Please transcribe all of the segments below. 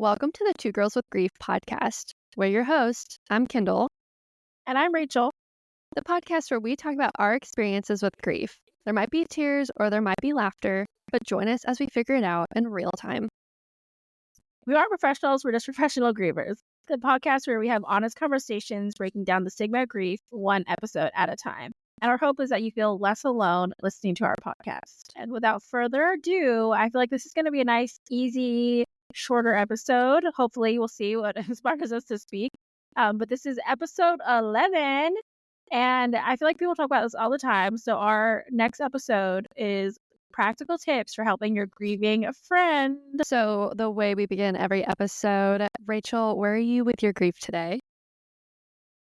Welcome to the Two Girls with Grief podcast. We're your hosts. I'm Kendall, And I'm Rachel. the podcast where we talk about our experiences with grief. There might be tears or there might be laughter, but join us as we figure it out in real time. We aren't professionals, we're just professional grievers. The podcast where we have honest conversations breaking down the stigma of grief one episode at a time. And our hope is that you feel less alone listening to our podcast. And without further ado, I feel like this is going to be a nice, easy, shorter episode. Hopefully, we'll see what inspires us to speak. But this is episode 11. And I feel like people talk about this all the time. So our next episode is practical tips for helping your grieving friend. So, the way we begin every episode, Rachel, where are you with your grief today?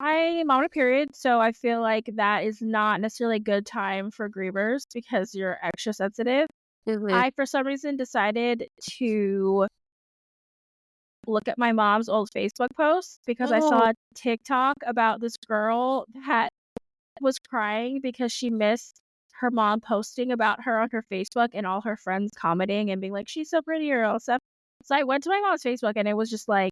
I'm on a period, so I feel like that is not necessarily a good time for grievers because you're extra sensitive. I, for some reason, decided to look at my mom's old Facebook posts because I saw a TikTok about this girl that was crying because she missed her mom posting about her on her Facebook and all her friends commenting and being like, she's so pretty or all stuff. So I went to my mom's Facebook and it was just like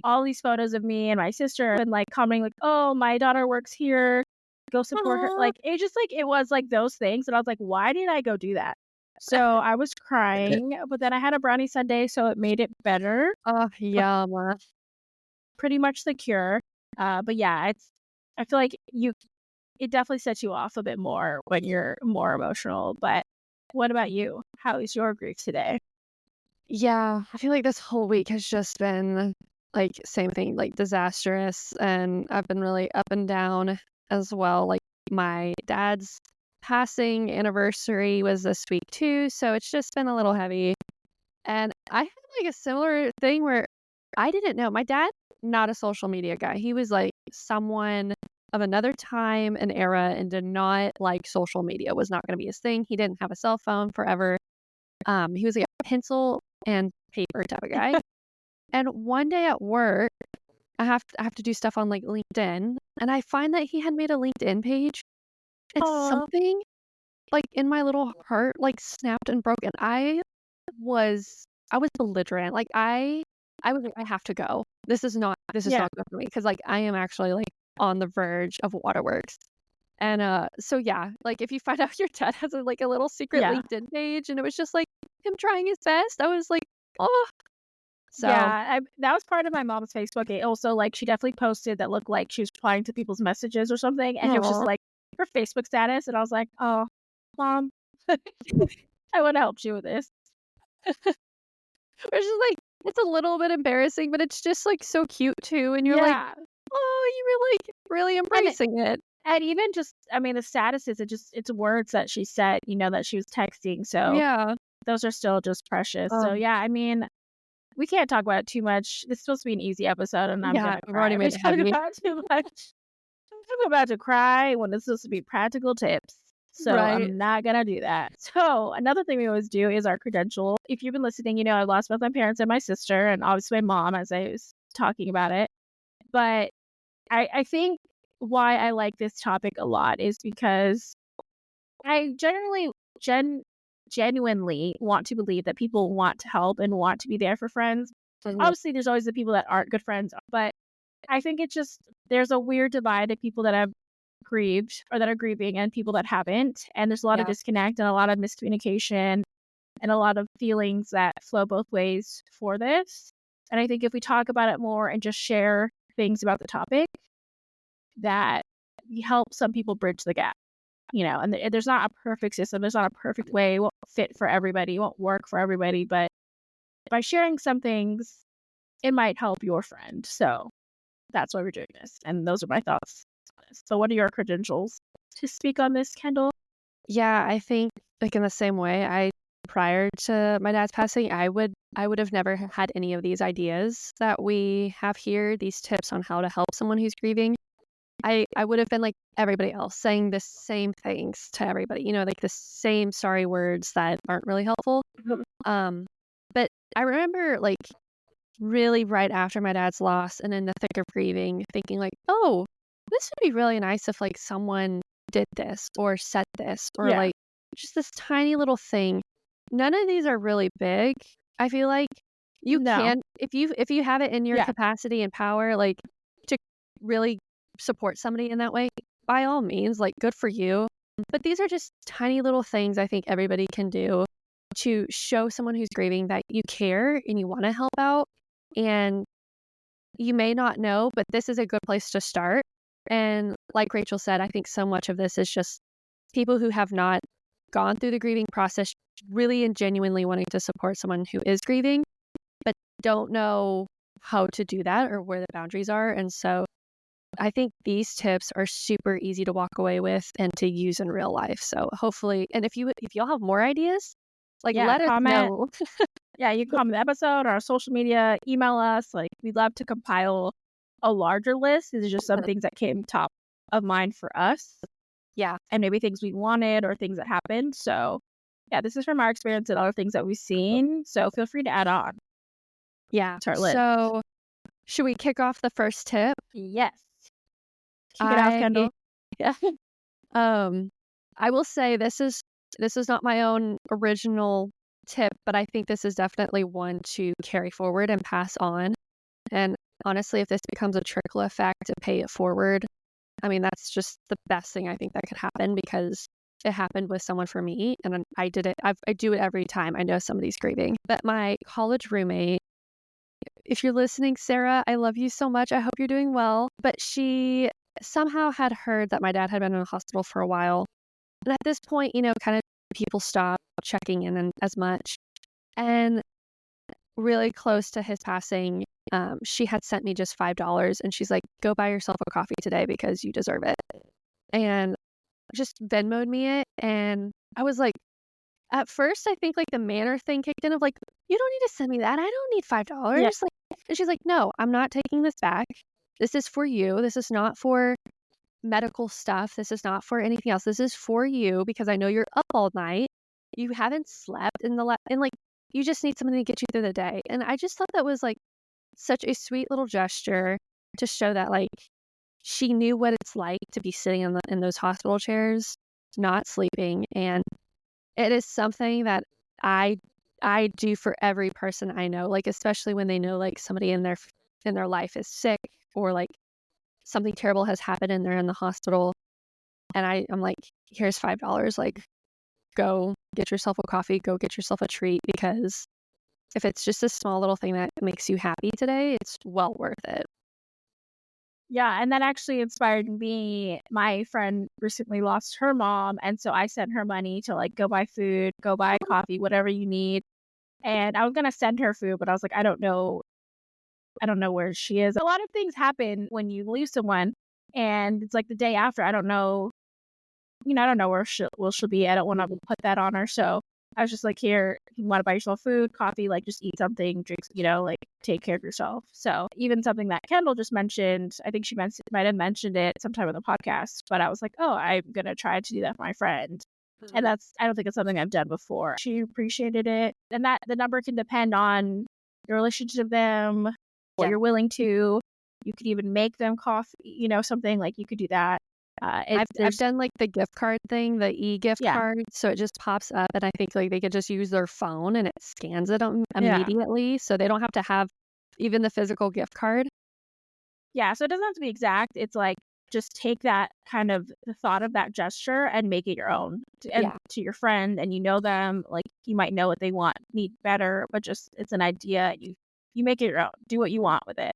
all these photos of me and my sister and like commenting like, oh, my daughter works here. Go support her. Like it just like it was like those things. And I was like, why did I go do that? So I was crying, but then I had a brownie sundae, so it made it better. Oh, yum. Pretty much the cure. But yeah, I feel like it definitely sets you off a bit more when you're more emotional. But what about you? How is your grief today? Yeah, I feel like this whole week has just been like same thing, like disastrous, and I've been really up and down as well. Like my dad's passing anniversary was this week too, so it's just been a little heavy. And I had like a similar thing where I didn't know. My dad, not a social media guy. He was like someone of another time and era and did not like social media, was not going to be his thing. He didn't have a cell phone forever. He was like a pencil and paper type of guy. And one day at work, I have to do stuff on like LinkedIn, and I find that he had made a LinkedIn page. And something like in my little heart like snapped and broke, and was belligerent. Like I was like, I have to go. This is not good for me because like I am actually like on the verge of waterworks. And so yeah, like if you find out your dad has like a little secret LinkedIn page and it was just like him trying his best, I was like, oh. So yeah, that was part of my mom's Facebook. It also like she definitely posted that looked like she was replying to people's messages or something, and it was just like her Facebook status, and I was like, oh, mom, I would have helped you with this. it's just like it's a little bit embarrassing, but it's just like so cute too, and you're like, oh, you were like really embracing it. And even just, I mean, the status is it's words that she said, that she was texting. So Yeah, those are still just precious. So yeah, I mean, we can't talk about it too much. This is supposed to be an easy episode, and I'm gonna we've cry. already made it heavy. About too much. I'm about to cry when it's supposed to be practical tips. So I'm not gonna do that. So another thing we always do is our credential. If you've been listening, I lost both my parents and my sister, and obviously my mom as I was talking about it. But I think why I like this topic a lot is because I genuinely want to believe that people want to help and want to be there for friends. Obviously, there's always the people that aren't good friends, but I think it's just there's a weird divide of people that have grieved or that are grieving and people that haven't. And there's a lot of disconnect and a lot of miscommunication and a lot of feelings that flow both ways for this. And I think if we talk about it more and just share things about the topic, that help some people bridge the gap. And there's not a perfect system. There's not a perfect way. It won't fit for everybody. It won't work for everybody. But by sharing some things, it might help your friend. So that's why we're doing this. And those are my thoughts on this. So what are your credentials to speak on this, Kendall? Yeah, I think like in the same way, prior to my dad's passing, I would have never had any of these ideas that we have here, these tips on how to help someone who's grieving. I would have been like everybody else, saying the same things to everybody, like the same sorry words that aren't really helpful. But I remember like really right after my dad's loss and in the thick of grieving, thinking like, oh, this would be really nice if like someone did this or said this or like just this tiny little thing. None of these are really big, I feel like, You No. can if you have it in your Yeah. capacity and power, like, to really support somebody in that way, by all means, like, good for you. But these are just tiny little things I think everybody can do to show someone who's grieving that you care and you wanna help out, and you may not know, but this is a good place to start, and like Rachel said, I think so much of this is just people who have not gone through the grieving process really and genuinely wanting to support someone who is grieving, but don't know how to do that or where the boundaries are, and so I think these tips are super easy to walk away with and to use in real life, so hopefully and if y'all have more ideas, like, Yeah, let us comment. know. Yeah, you can comment the episode or our social media, email us. Like, we'd love to compile a larger list. These are just some things that came top of mind for us Yeah, and maybe things we wanted or things that happened. So, yeah, this is from our experience and other things that we've seen. So, feel free to add on yeah. to our list. So, should we kick off the first tip? Yes. Kick it off, I Kendall. yeah. Um, I will say this is not my own original tip, but I think this is definitely one to carry forward and pass on. And honestly, if this becomes a trickle effect to pay it forward, I mean, that's just the best thing I think that could happen because it happened with someone for me, and then I did it. I do it every time I know somebody's grieving. But my college roommate, if you're listening, Sarah, I love you so much. I hope you're doing well. But she somehow had heard that my dad had been in the hospital for a while. And at this point, kind of people stop checking in as much. And really close to his passing, she had sent me just $5 and she's like, go buy yourself a coffee today because you deserve it. And just Venmoed me it. And I was like, at first, I think like the manner thing kicked in of like, you don't need to send me that. I don't need Yeah. $5. Like, and she's like, no, I'm not taking this back. This is for you. This is not for medical stuff. This is not for anything else. This is for you because I know you're up all night. You haven't slept and like you just need something to get you through the day. And I just thought that was like such a sweet little gesture to show that like she knew what it's like to be sitting in those hospital chairs, not sleeping, and it is something that I I do for every person I know, like especially when they know like somebody in their life is sick or like something terrible has happened and they're in the hospital and I'm like, here's $5, like go get yourself a coffee, go get yourself a treat because if it's just a small little thing that makes you happy today, it's well worth it. Yeah, and that actually inspired me. My friend recently lost her mom, and so I sent her money to, like, go buy food, go buy coffee, whatever you need, and I was gonna send her food, but I was like, I don't know where she is. A lot of things happen when you lose someone, and it's like the day after, I don't know, I don't know where she'll be. I don't wanna put that on her, so I was just like, "Here, you wanna buy yourself food, coffee, like, just eat something, drink, like, take care of yourself." So, even something that Kendall just mentioned, I think she might have mentioned it sometime in the podcast, but I was like, "Oh, I'm gonna try to do that for my friend." And Mhm. I don't think it's something I've done before. She appreciated it, and that the number can depend on your relationship with them, what Yeah. you're willing to. You could even make them coffee, something like you could do that. I've There's done like the gift card thing, the e-gift yeah, card, so it just pops up and I think like they could just use their phone and it scans it yeah. immediately so they don't have to have even the physical gift card. Yeah, so it doesn't have to be exact. It's like just take that kind of the thought of that gesture and make it your own. And Yeah. to your friend and you know them, like you might know what they want, need better, but just it's an idea. You make it your own. Do what you want with it.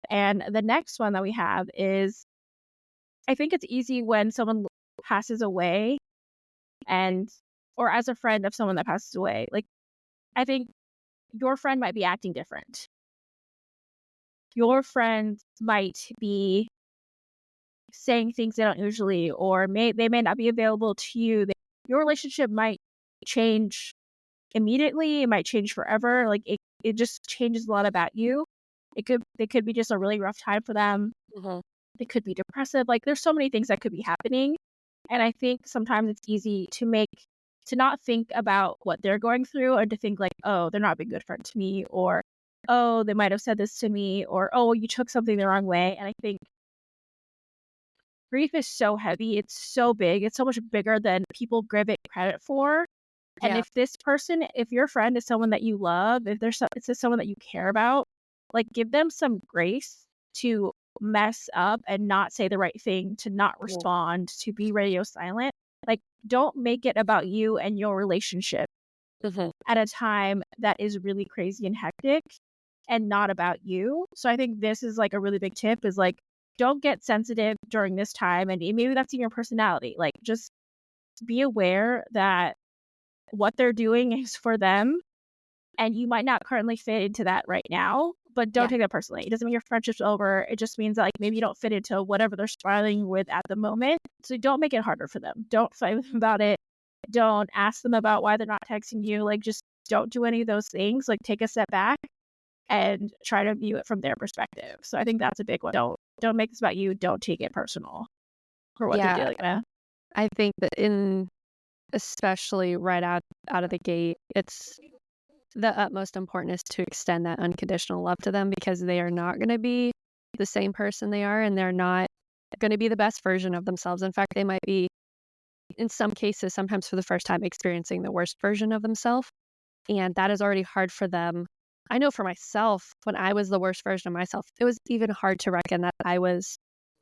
And the next one that we have is I think it's easy when someone passes away and or as a friend of someone that passes away. Like I think your friend might be acting different. Your friend might be saying things they don't usually or they may not be available to you. Your relationship might change immediately, it might change forever. Like it just changes a lot about you. It could be just a really rough time for them. Mhm. It could be depressive. Like there's so many things that could be happening. And I think sometimes it's easy to not think about what they're going through and to think like, oh, they're not being a good friend to me or oh, they might have said this to me or oh, you took something the wrong way. And I think grief is so heavy, it's so big, it's so much bigger than people give it credit for, And Yeah. if your friend is someone that you love, if it's someone that you care about, like, give them some grace to mess up and not say the right thing, to not Yeah. respond, to be radio silent. Like, don't make it about you and your relationship Mhm. at a time that is really crazy and hectic and not about you. So I think this is like a really big tip is like, don't get sensitive during this time. And maybe that's in your personality. Like, just be aware that what they're doing is for them, and you might not currently fit into that right now, but don't Yeah. take that personally. It doesn't mean your friendship's over. It just means that, like, maybe you don't fit into whatever they're struggling with at the moment. So don't make it harder for them. Don't fight with them about it. Don't ask them about why they're not texting you. Like, just don't do any of those things. Like, take a step back and try to view it from their perspective. So I think that's a big one. Don't make this about you. Don't take it personal for what they're Yeah. dealing with. I think that especially right out of the gate, it's the utmost importance to extend that unconditional love to them because they are not gonna be the same person they are, and they're not gonna be the best version of themselves. In fact, they might be, in some cases, sometimes for the first time, experiencing the worst version of themselves, and that is already hard for them. I know for myself, when I was the worst version of myself, it was even hard to reckon that I was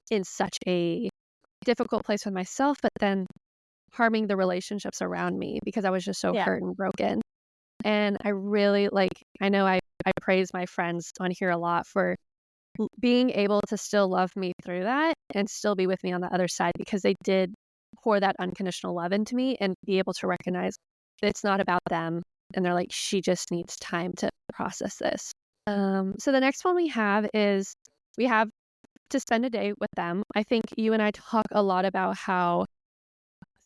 in such a difficult place with myself, but then harming the relationships around me because I was just so Yeah. hurt and broken. And I really I know I praise my friends on here a lot for being able to still love me through that and still be with me on the other side because they did pour that unconditional love into me and be able to recognize that it's not about them. And they're like, she just needs time to process this. So the next one we have is we have to spend a day with them. I think you and I talk a lot about how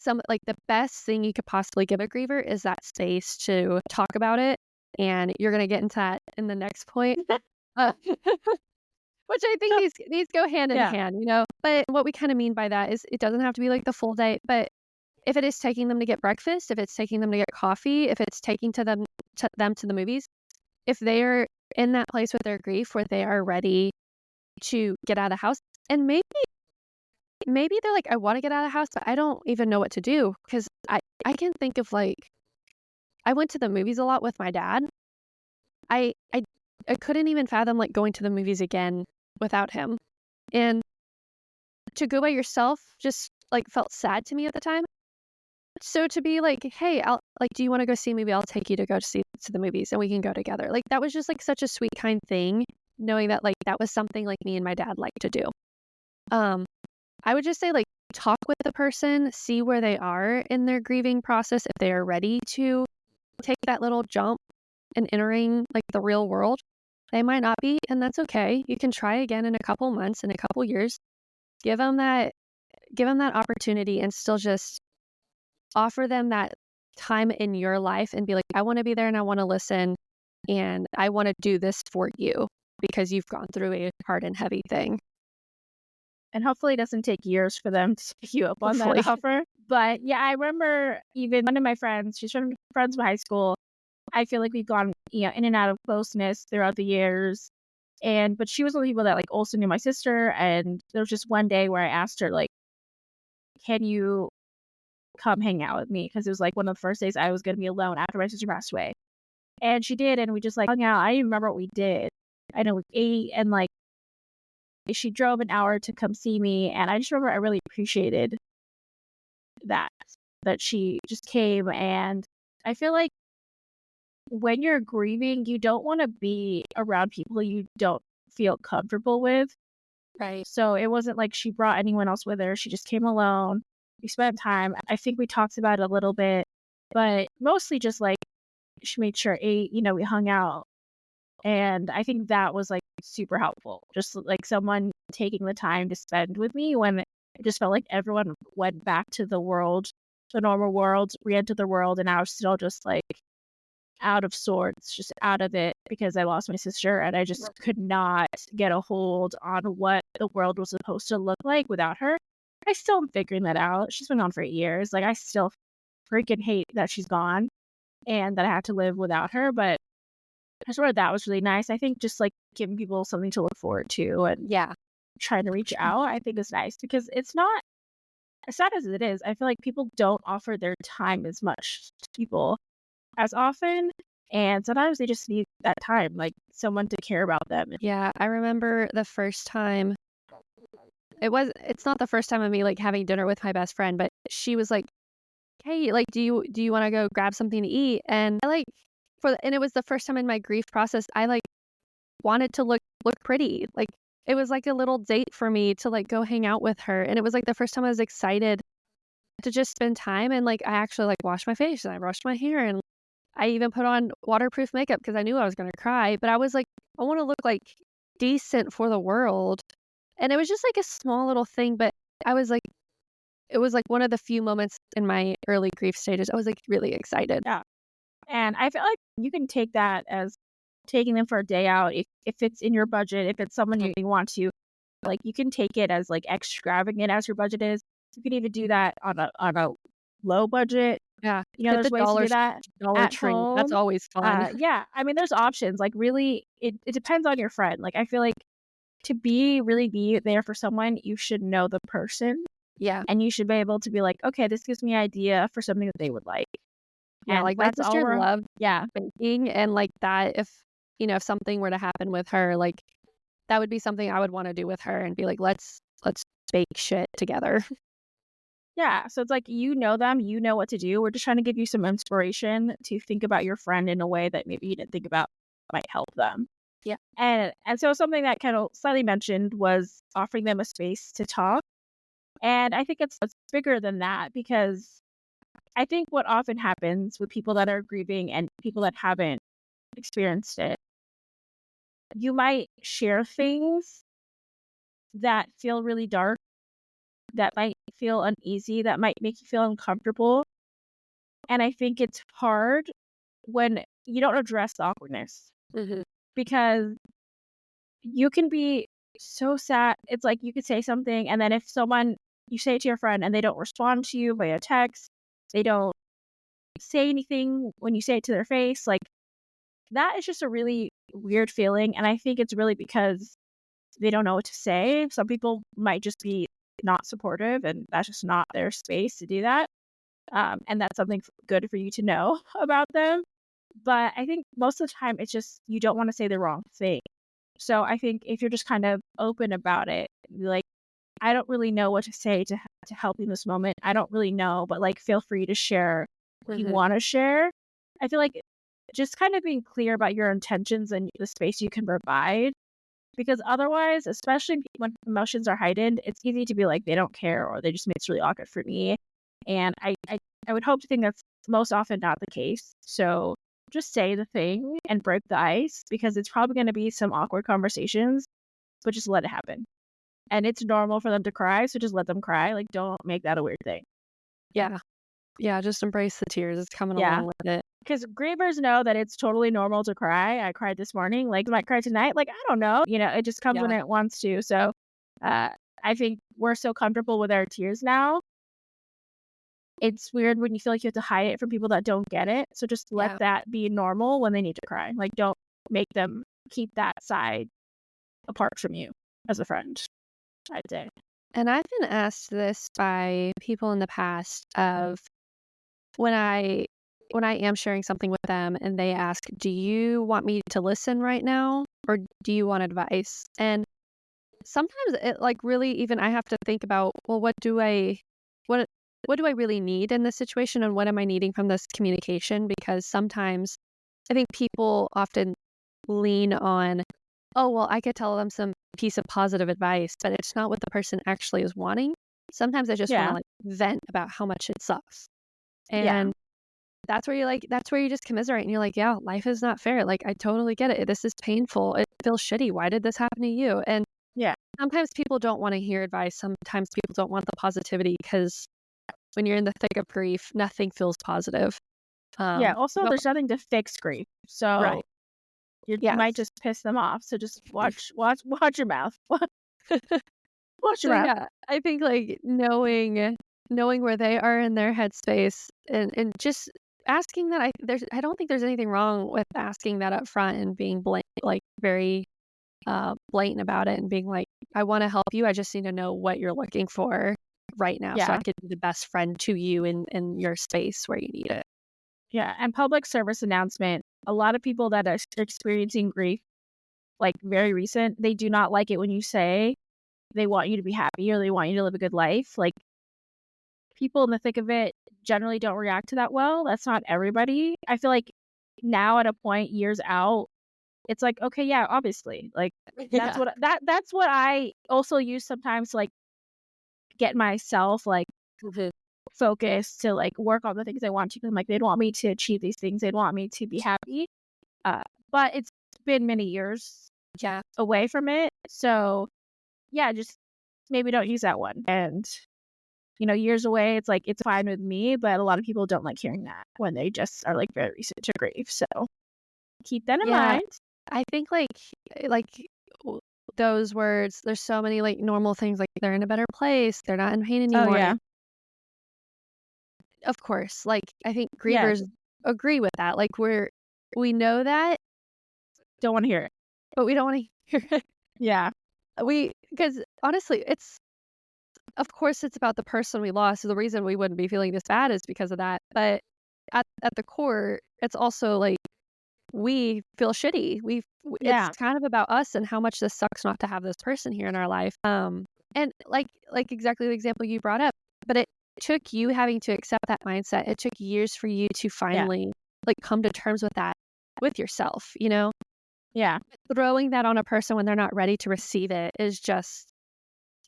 the best thing you could possibly give a griever is that space to talk about it, and you're gonna get into that in the next point, which I think these go hand in Yeah. hand, you know? But what we kinda mean by that is it doesn't have to be like the full day, but if it is taking them to get breakfast, if it's taking them to get coffee, if it's taking them to the movies, if they're in that place with their grief where they are ready to get out of the house, and maybe they're like, "I wanna get out of the house, but I don't even know what to do because I can think of, I went to the movies a lot with my dad. I I I couldn't even fathom, going to the movies again without him, and to go by yourself just, felt sad to me at the time. So to be like, "Hey, do you wanna go see a movie? I'll take you to go to the movies, and we can go together." That was just, such a sweet, kind thing, knowing that, that was something, me and my dad like to do. Um I would just say, talk with the person, see where they are in their grieving process, if they are ready to take that little jump and entering, the real world. They might not be, and that's okay. You can try again in a couple months, in a couple years. Give them that opportunity and still just offer them that time in your life and be like, "I wanna be there and I wanna listen, and I wanna do this for you because you've gone through a hard and heavy thing." And hopefully it doesn't take years for them to take you up on Hopefully. that offer. But yeah, I remember even one of my friends, she's from friends from high school. I feel like we've gone, in and out of closeness throughout the years. But she was one of the people that, like, also knew my sister. And there was just one day where I asked her, like, can you come hang out with me? Because it was like one of the first days I was going to be alone after my sister passed away. And she did. And we just, like, hung out. I don't even remember what we did. I know we ate, and, like, she drove an hour to come see me. And I just remember I really appreciated that, that she just came. And I feel like when you're grieving, you don't want to be around people you don't feel comfortable with. Right. So it wasn't like she brought anyone else with her. She just came alone. We spent time. I think we talked about it a little bit, but mostly just like she made sure we hung out. And I think that was, like, super helpful. Just like someone taking the time to spend with me when it just felt like everyone went back to the world, the normal world, re-entered the world, and I was still just, like, out of sorts, just out of it because I lost my sister, and I just could not get a hold on what the world was supposed to look like without her. I still am figuring that out. She's been gone for 8 years. Like, I still freaking hate that she's gone and that I had to live without her, but I swear that was really nice. I think just, like, giving people something to look forward to and Yeah. trying to reach out, I think is nice because it's not as sad as it is, I feel like people don't offer their time as much to people as often, and sometimes they just need that time, like, someone to care about them. Yeah, I remember the first time it's not the first time of me, like, having dinner with my best friend, but she was like, "Hey, like, do you wanna go grab something to eat?" And I, like and it was the first time in my grief process, I, like, wanted to look pretty, like, it was like a little date for me to, like, go hang out with her, and it was, like, the first time I was excited to just spend time, and, like, I actually, like, washed my face, and I brushed my hair, and I even put on waterproof makeup because I knew I was gonna cry, but I was like, "I wanna look, like, decent for the world." And it was just, like, a small little thing, but I was like it was, like, one of the few moments in my early grief stages I was, like, really excited. Yeah, and I feel like you can take that as taking them for a day out if it's in your budget, if it's someone Mhm. you want to, like, you can take it as, like, extravagant as your budget is. You can even do that on a low budget. Yeah, You know, hit the there's ways to do that Dollar at Tree, that's home. always fun. Yeah, I mean, there's options, like, really, it depends on your friend. Like, I feel like to really be there for someone, you should know the person, Yeah. and you should be able to be like, "Okay, this gives me idea for something that they would like." Yeah, And like, my that's all sister we're loved Yeah, baking, and, like, that if something were to happen with her, like, that would be something I would wanna do with her and be like, "Let's bake shit together." yeah, so it's like, you know them, you know what to do, we're just trying to give you some inspiration to think about your friend in a way that maybe you didn't think about might help them. Yeah. And so something that kind of slightly mentioned was offering them a space to talk, and I think it's bigger than that because I think what often happens with people that are grieving and people that haven't experienced it, you might share things that feel really dark, that might feel uneasy, that might make you feel uncomfortable. And I think it's hard when you don't address the awkwardness Mhm. because you can be so sad. It's like you could say something, and then if you say it to your friend and they don't respond to you via text, they don't say anything when you say it to their face, like that is just a really weird feeling. And I think it's really because they don't know what to say. Some people might just be not supportive, and that's just not their space to do that. And that's something good for you to know about them. But I think most of the time it's just you don't wanna say the wrong thing. So I think if you're just kind of open about it, be like, "I don't really know what to say to help you in this moment. I don't really know, but, like, feel free to share what you Mhm. wanna share." I feel like just kind of being clear about your intentions and the space you can provide, because otherwise, especially when emotions are heightened, it's easy to be like, "They don't care," or "They just made it's really awkward for me." And I would hope to think that's most often not the case. So just say the thing and break the ice because it's probably gonna be some awkward conversations, but just let it happen. And it's normal for them to cry, so just let them cry. Like, don't make that a weird thing. Yeah. Yeah, just embrace the tears, it's coming Yeah. along with it. Because grievers know that it's totally normal to cry. I cried this morning. Like, might cry tonight. Like, I don't know. You know, it just comes when Yeah. it wants to. So, uh, I think we're so comfortable with our tears now. It's weird when you feel like you have to hide it from people that don't get it. So just let Yeah. that be normal when they need to cry. Like, don't make them keep that side apart from you as a friend, I'd say. And I've been asked this by people in the past of when I when I am sharing something with them and they ask, "Do you want me to listen right now or do you want advice?" And sometimes it like really even I have to think about, well, what what do I really need in this situation and what am I needing from this communication? Because sometimes I think people often lean on, oh, well, I could tell them some piece of positive advice, but it's not what the person actually is wanting. Sometimes I just want to Yeah. like vent about how much it sucks. Yeah. And that's where you just commiserate and you're like, yeah, life is not fair. Like, I totally get it. This is painful. It feels shitty. Why did this happen to you? And Yeah. sometimes people don't want to hear advice. Sometimes people don't want the positivity because when you're in the thick of grief, nothing feels positive. Yeah. Also, But there's nothing to fix grief. So right. you might Yes. just piss them off. So just watch your mouth. Watch So your mouth. yeah, I think like knowing where they are in their headspace and just asking that I don't think there's anything wrong with asking that up front and being like very blatant about it and being like, I want to help you. I just need to know what you're looking for. right now so I Yeah. could be the best friend to you in your space where you need it. Yeah. And public service announcement. A lot of people that are experiencing grief, like very recent, they do not like it when you say they want you to be happy or they want you to live a good life. Like people in the thick of it generally don't react to that well. That's not everybody. I feel like now at a point years out, it's like, okay, yeah, obviously. Like Yeah. that's what I also use sometimes to like get myself like Mhm. focused to like work on the things I want to. 'Cause I'm like they'd want me to achieve these things. They'd want me to be happy. But it's been many years Yeah. away from it. So yeah, just maybe don't use that one. And years away, it's like it's fine with me, but a lot of people don't like hearing that when they just are like very recent to grief. So keep that in Yeah. mind. I think, like, w those words, there's so many, like, normal things, like, they're in a better place, they're not in pain Oh anymore, yeah. of course, like, I think Yeah. grievers agree with that, like, we know that, Don't want to hear it. but we don't wanna hear it. Yeah. Because honestly, of course, it's about the person we lost, so the reason we wouldn't be feeling this bad is because of that, but at the core, it's also, like, we feel shitty. It's Yeah. kind of about us and how much this sucks not to have this person here in our life. And like exactly the example you brought up, but it took you having to accept that mindset. It took years for you to Yeah. finally like come to terms with that with yourself, you know? Yeah. Throwing that on a person when they're not ready to receive it is just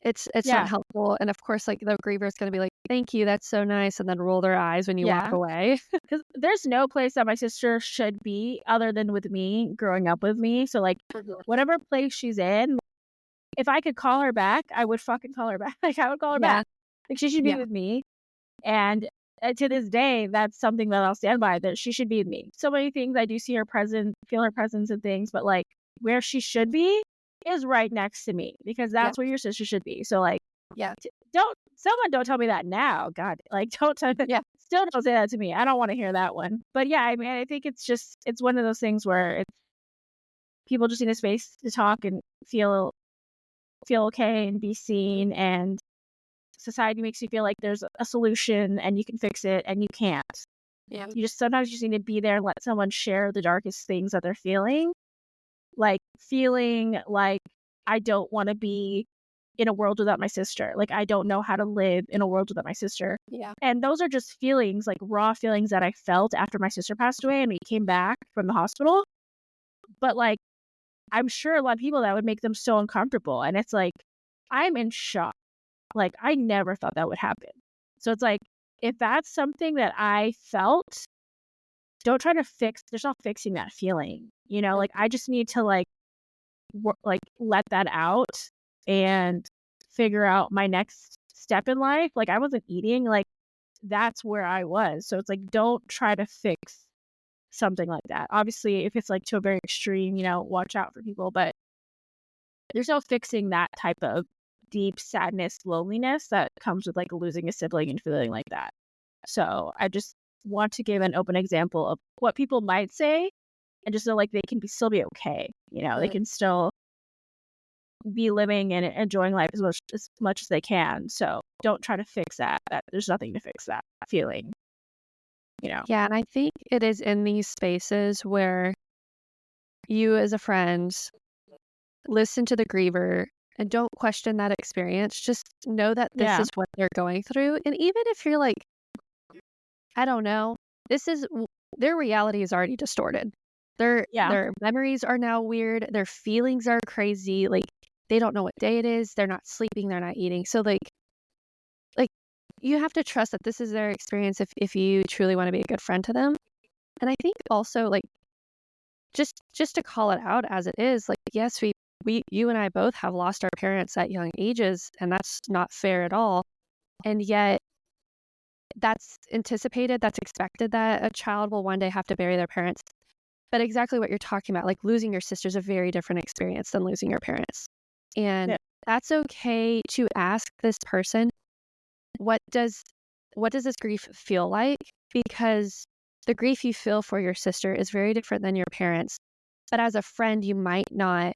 it's not Yeah. helpful. And of course, like the griever is gonna be like, "Thank you, that's so nice," and then roll their eyes when you walk Yeah. away. Because there's no place that my sister should be other than with me, growing up with me. So like whatever place she's in, if I could call her back, I would fucking call her back. Like I would call her Yeah, back. Like she should be yeah, with me. And to this day, that's something that I'll stand by, that she should be with me. So many things I do see her presence, feel her presence and things, but like where she should be is right next to me because yeah, that's where your sister should be. So like yeah, don't tell me that now. God, like don't tell yeah, still don't say that to me. I don't want to hear that one. But yeah, I mean, I think it's one of those things where it's people just need a space to talk and feel okay and be seen, and society makes you feel like there's a solution and you can fix it and you can't. yeah, You just sometimes you just need to be there and let someone share the darkest things that they're feeling like I don't want to be in a world without my sister. Like I don't know how to live in a world without my sister. yeah, And those are just feelings, like raw feelings that I felt after my sister passed away and we came back from the hospital. But like I'm sure a lot of people that would make them so uncomfortable. And it's like I'm in shock. Like I never thought that would happen. So it's like if that's something that I felt, don't try to fix there's no fixing that feeling. Like I just need to like let that out and figure out my next step in life. Like I wasn't eating, like that's where I was. So it's like don't try to fix something like that. Obviously, if it's like to a very extreme, watch out for people, but there's no fixing that type of deep sadness, loneliness that comes with like losing a sibling and feeling like that. So I just want to give an open example of what people might say and just so like they can still be okay. They mhm, can still be living and enjoying life as much as they can. So don't try to fix that. There's nothing to fix that feeling. yeah, and I think it is in these spaces where you as a friend listen to the griever and don't question that experience. Just know that this Yeah. is what they're going through, and even if you're like, "I don't know," this is w their reality is already distorted. Yeah. Their memories are now weird, their feelings are crazy, like, they don't know what day it is, they're not sleeping, they're not eating, so, like, you have to trust that this is their experience if you truly wanna be a good friend to them, and I think also, like, just to call it out as it is, like, yes, we you and I both have lost our parents at young ages, and that's not fair at all, and yet that's anticipated, that's expected that a child will one day have to bury their parents. But exactly what you're talking about, like losing your sister is a very different experience than losing your parents. And Yeah. that's okay to ask this person, what does what does this grief feel like? Because the grief you feel for your sister is very different than your parents. But as a friend, you might not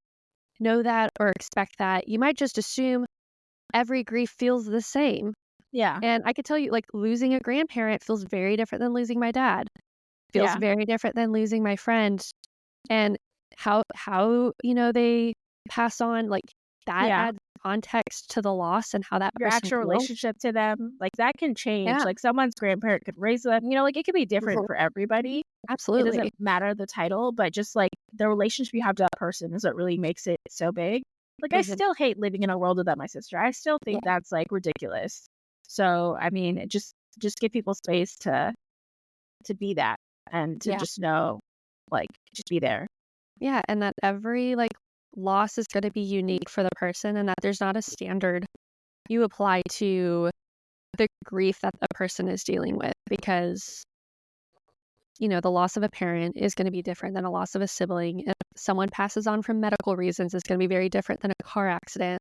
know that or expect that. You might just assume every grief feels the same. Yeah. And I could tell you, like, losing a grandparent feels very different than losing my dad, feels Yeah. very different than losing my friend, and they pass on, like, that Yeah. adds context to the loss and how that Your person actual feels. relationship to them, like, that can change. Yeah. Like, someone's grandparent could raise them, like, it could be different Mhm. for everybody. It Absolutely. doesn't matter the title, but just, like, the relationship you have to that person is what really makes it so big. Like, I Mhm. still hate living in a world without my sister. I still think Yeah. that's, like, ridiculous. So, I mean, just give people space to be that and to Yeah. just know, like, just be there. Yeah, and that every, like, loss is gonna be unique for the person and that there's not a standard you apply to the grief that the person is dealing with because, the loss of a parent is gonna be different than a loss of a sibling. If someone passes on from medical reasons, it's gonna be very different than a car accident,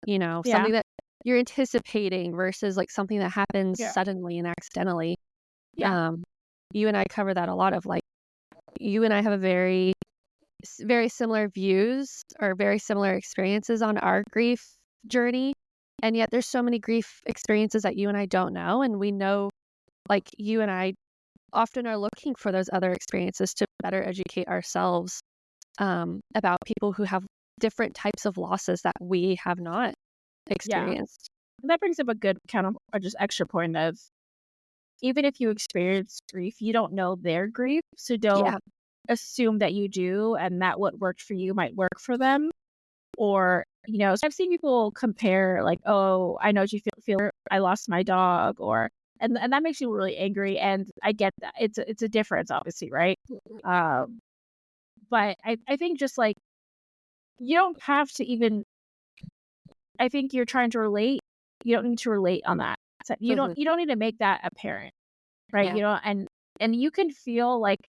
Yeah. something that you're anticipating versus, like, something that happens Yeah. suddenly and accidentally. Yeah. Um, you and I cover that a lot of, like, you and I have a very similar views or very similar experiences on our grief journey, and yet there's so many grief experiences that you and I don't know, and we know, like, you and I often are looking for those other experiences to better educate ourselves, about people who have different types of losses that we have not Yeah. experienced. That brings up a good kind of or just extra point of even if you experience grief, you don't know their grief, so don't Yeah. assume that you do and that what worked for you might work for them. Or, so I've seen people compare like, "Oh, I know what you feel. I lost my dog," or and that makes you really angry, and I get that. It's a difference, obviously, right? Um, but I think just like you don't have to even. I think you're trying to relate. You don't need to relate on that. So you don't Mhm. you don't need to make that apparent, right? Yeah. And you can feel like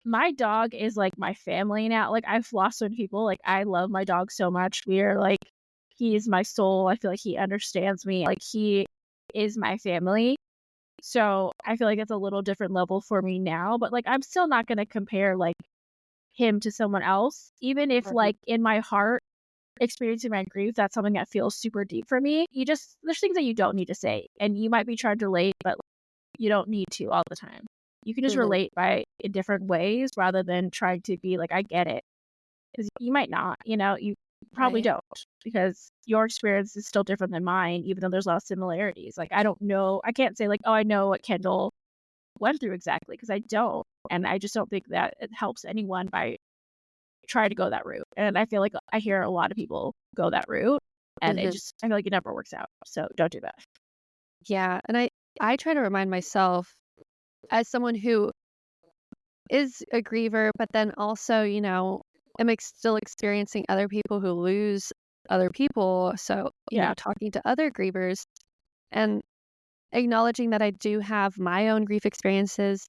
my dog is like my family now. Like I've lost so many people. Like I love my dog so much. We're like he is my soul. I feel like he understands me. Like he is my family. So I feel like it's a little different level for me now. But like I'm still not gonna compare like him to someone else. Even if Mhm. like in my heart experiencing my grief, that's something that feels super deep for me. There's things that you don't need to say. And you might be trying to relate, but you don't need to all the time. You can just Mhm. relate by in different ways rather than trying to be like, I get it. Because you might not, you probably Right. don't because your experience is still different than mine, even though there's a lot of similarities. Like, I don't know. I can't say, like, oh, I know what Kendall went through exactly because I don't. And I just don't think that it helps anyone by trying to go that route. And I feel like I hear a lot of people go that route and Mhm. I feel like it never works out. So don't do that. Yeah, and I try to remind myself as someone who is a griever, but then also, still experiencing other people who lose other people. So, Yeah. talking to other grievers and acknowledging that I do have my own grief experiences.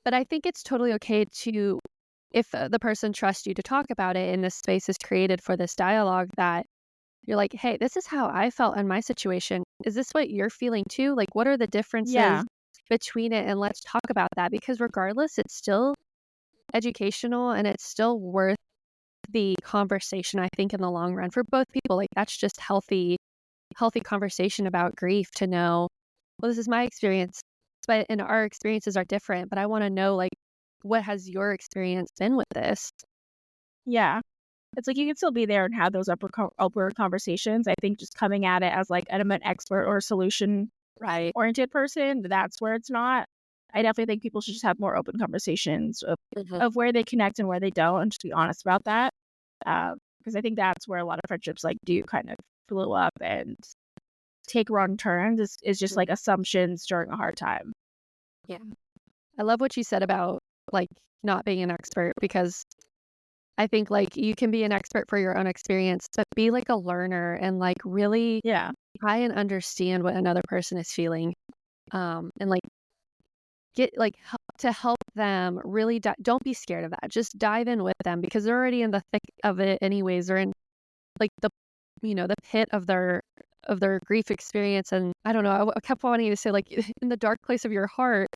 But I think it's totally okay to, if the person trusts you to talk about it and this space is created for this dialogue, that you're like, hey, this is how I felt in my situation. Is this what you're feeling too? Like, what are the differences Yeah. between it? And let's talk about that because regardless, it's still educational and it's still worth the conversation, I think, in the long run for both people. Like, that's just healthy conversation about grief to know, well, this is my experience, but and our experiences are different, but I wanna know, like, what has your experience been with this? Yeah. It's like you can still be there and have those upward conversations. I think just coming at it as like I'm an expert or a solution Right. oriented person, that's where it's not. I definitely think people should just have more open conversations Mhm. of where they connect and where they don't, and just be honest about that. Because I think that's where a lot of friendships like do kind of blow up and take wrong turns. Is just Mhm. like assumptions during a hard time. Yeah. I love what you said about, like, not being an expert because I think, like, you can be an expert for your own experience, but be like a learner and, like, really Yeah, try and understand what another person is feeling, and, like, get like, help them really don't be scared of that. Just dive in with them because they're already in the thick of it anyways. They're in, like, the pit of their grief experience, and I don't know, I kept wanting to say, like, in the dark place of your heart,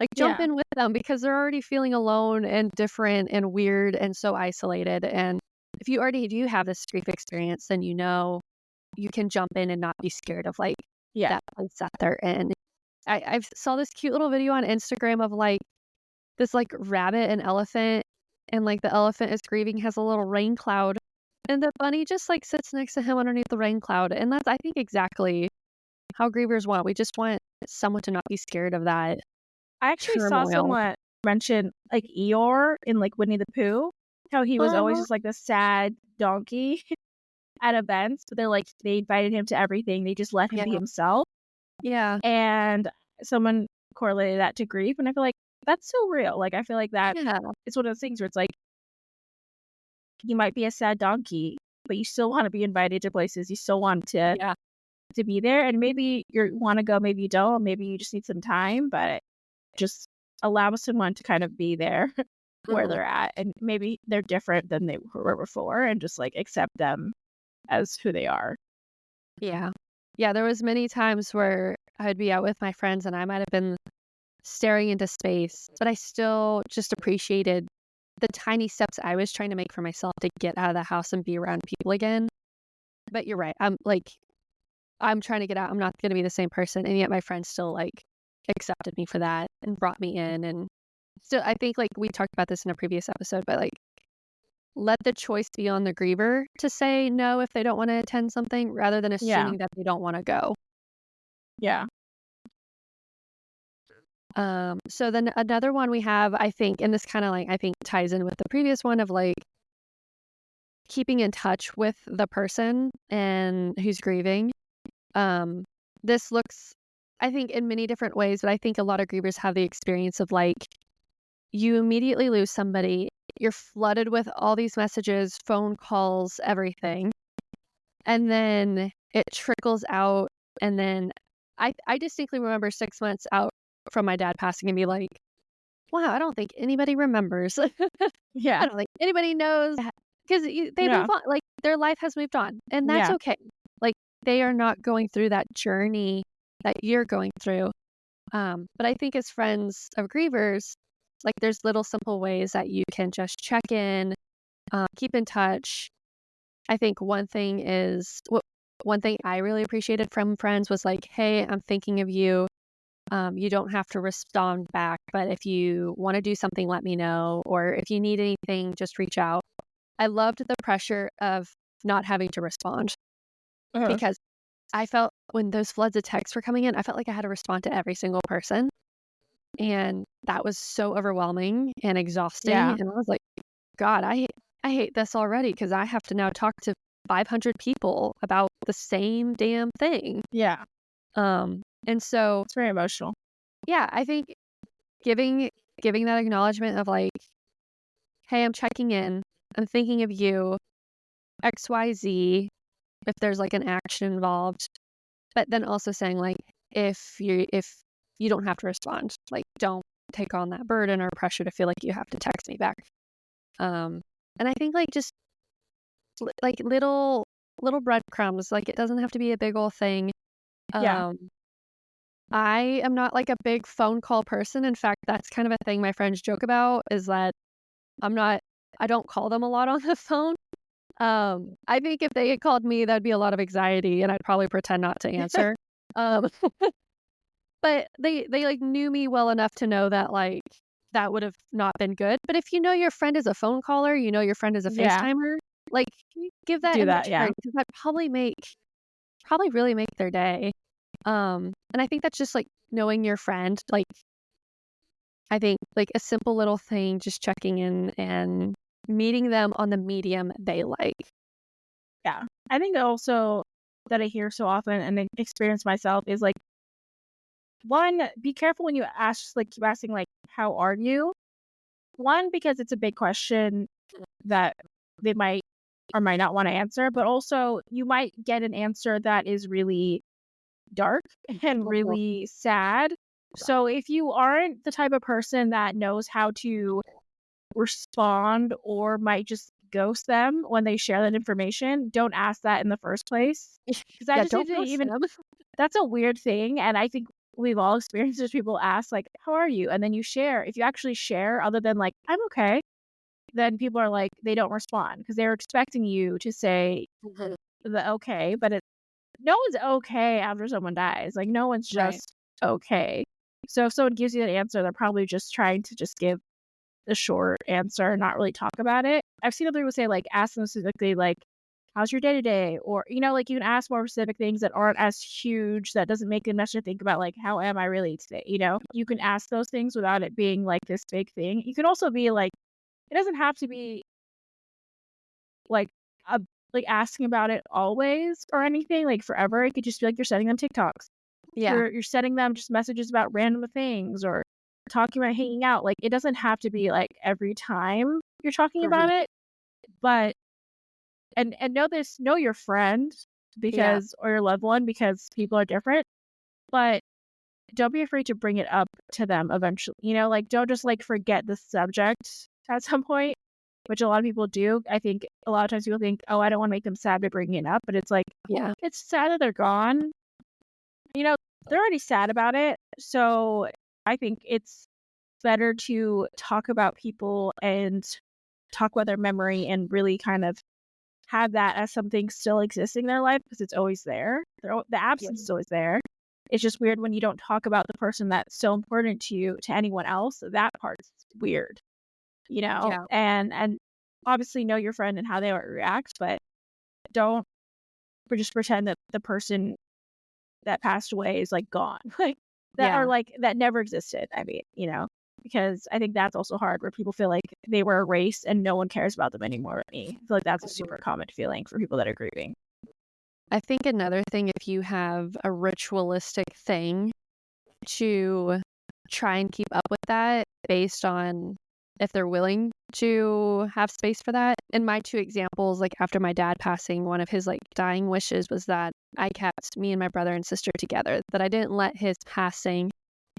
like, jump yeah, in with them because they're already feeling alone and different and weird and so isolated, and if you already do have this grief experience, then you can jump in and not be scared of, like, Yeah. that place that they're in. I saw this cute little video on Instagram of, like, this, like, rabbit and elephant, and, like, the elephant is grieving, has a little rain cloud, and the bunny just, like, sits next to him underneath the rain cloud, and that's, I think, exactly how grievers want. We just want someone to not be scared of that I actually saw turmoil. someone mention, like, Eeyore in, like, Winnie the Pooh, how he was always Uh-huh. just, like, the sad donkey at events, but they invited him to everything, they just let him Yeah, be himself, yeah, and someone correlated that to grief, and I feel like that's so real, like, I feel like that yeah, it's one of those things where it's like, you might be a sad donkey, but you still wanna be invited to places, you still want yeah. to be there, and maybe you wanna go, maybe you don't, maybe you just need some time, but just allow someone to kind of be there where Mhm. they're at, and maybe they're different than they were before, and just, like, accept them as who they are. Yeah. Yeah, there was many times where I'd be out with my friends and I might have been staring into space, but I still just appreciated the tiny steps I was trying to make for myself to get out of the house and be around people again. But you're right. I'm trying to get out. I'm not gonna be the same person, and yet my friends still, like, accepted me for that and brought me in, and still I think, like, we talked about this in a previous episode, but, like, let the choice be on the griever to say no if they don't wanna attend something rather than Yeah, assuming that they don't wanna go. yeah, So then another one we have, I think, and this kinda, like, I think ties in with the previous one of, like, keeping in touch with the person and who's grieving. Um, this looks, I think, in many different ways, but I think a lot of grievers have the experience of, like, you immediately lose somebody, you're flooded with all these messages, phone calls, everything, and then it trickles out, and then I distinctly remember 6 months out from my dad passing and be like, "Wow, I don't think anybody remembers." yeah, I don't think anybody knows, 'cause they move yeah, on, like, their life has moved on, and that's yeah, okay. Like, they are not going through that journey that you're going through, but I think as friends of grievers, like, there's little simple ways that you can just check in, keep in touch. I think one thing I really appreciated from friends was like, "Hey, I'm thinking of you. You don't have to respond back, but if you wanna do something, let me know, or if you need anything, just reach out." I loved the pressure of not having to respond uh-huh, because I felt when those floods of texts were coming in, I felt like I had to respond to every single person, and that was so overwhelming and exhausting, yeah, and I was like, "God, I hate this already because I have to now talk to 500 people about the same damn thing." yeah, And so, it's very emotional. yeah, I think giving giving that acknowledgement of like, "Hey, I'm checking in. I'm thinking of you, XYZ," if there's, like, an action involved, but then also saying, like, if you don't have to respond, like, don't take on that burden or pressure to feel like you have to text me back. Um, and I think, like, just like, little breadcrumbs, like, it doesn't have to be a big old thing. Yeah. Um, I am not, like, a big phone call person. In fact, that's kind of a thing my friends joke about is that I'm not I don't call them a lot on the phone. I think if they had called me, that'd be a lot of anxiety, and I'd probably pretend not to answer. Um, but they, like, knew me well enough to know that, like, that would have not been good. But if you know your friend is a phone caller, you know your friend is a Yeah, FaceTimer, like, give that do in that, return yeah. because that probably really make their day. And I think that's just, like, knowing your friend, like, I think, like, a simple little thing, just checking in and meeting them on the medium they like. Yeah. I think also that I hear so often and experience myself is, like, 1, be careful when you keep asking, like, "How are you?" 1, because it's a big question that they might or might not wanna answer, but also you might get an answer that is really dark and Mhm. really sad. So if you aren't the type of person that knows how to respond or might just ghost them when they share that information, don't ask that in the first place. Because that Yeah, just don't isn't ghost even them. that's a weird thing, and I think we've all experienced this, people ask, like, "How are you?" And then you share. If you actually share other than, like, "I'm okay," then people are like they don't respond because 'cause they're expecting you to say Mhm. the okay, but no one's okay after someone dies. Like, no one's Right. just okay. So if someone gives you that answer, they're probably just trying to just give a short answer and not really talk about it. I've seen other people say, like, ask them specifically, like, "How's your day today?" Or, like, you can ask more specific things that aren't as huge, that doesn't make them necessarily think about, like, "How am I really today?" You know? You can ask those things without it being, like, this big thing. You can also be, like, it doesn't have to be, like, a like, asking about it always or anything, like, forever. It could just be, like, you're sending them TikToks. Yeah. You're sending them just messages about random things or talking about hanging out. Like, it doesn't have to be, like, every time you're talking about Right. it, but and know your friend Yeah. because or your loved one because people are different, but don't be afraid to bring it up to them eventually, like, don't just, like, forget the subject at some point, which a lot of people do. I think a lot of times people think, "Oh, I don't wanna make them sad by bringing it up," but it's like, Yeah. it's sad that they're gone, you know, they're already sad about it, so I think it's better to talk about people and talk about their memory and really kind of have that as something still existing in their life because it's always there. The Yeah. absence is always there. It's just weird when you don't talk about the person that's so important to you to anyone else. That part's weird, Yeah. and obviously know your friend and how they would react, but don't just pretend that the person that passed away is, like, gone, like, that or, Yeah. like, that never existed, I mean, because I think that's also hard where people feel like they were erased and no one cares about them anymore. I feel like that's a super common feeling for people that are grieving. I think another thing, if you have a ritualistic thing to try and keep up with that based on if they're willing to have space for that. In my 2 examples, like, after my dad passing, one of his, like, dying wishes was that I kept me and my brother and sister together, that I didn't let his passing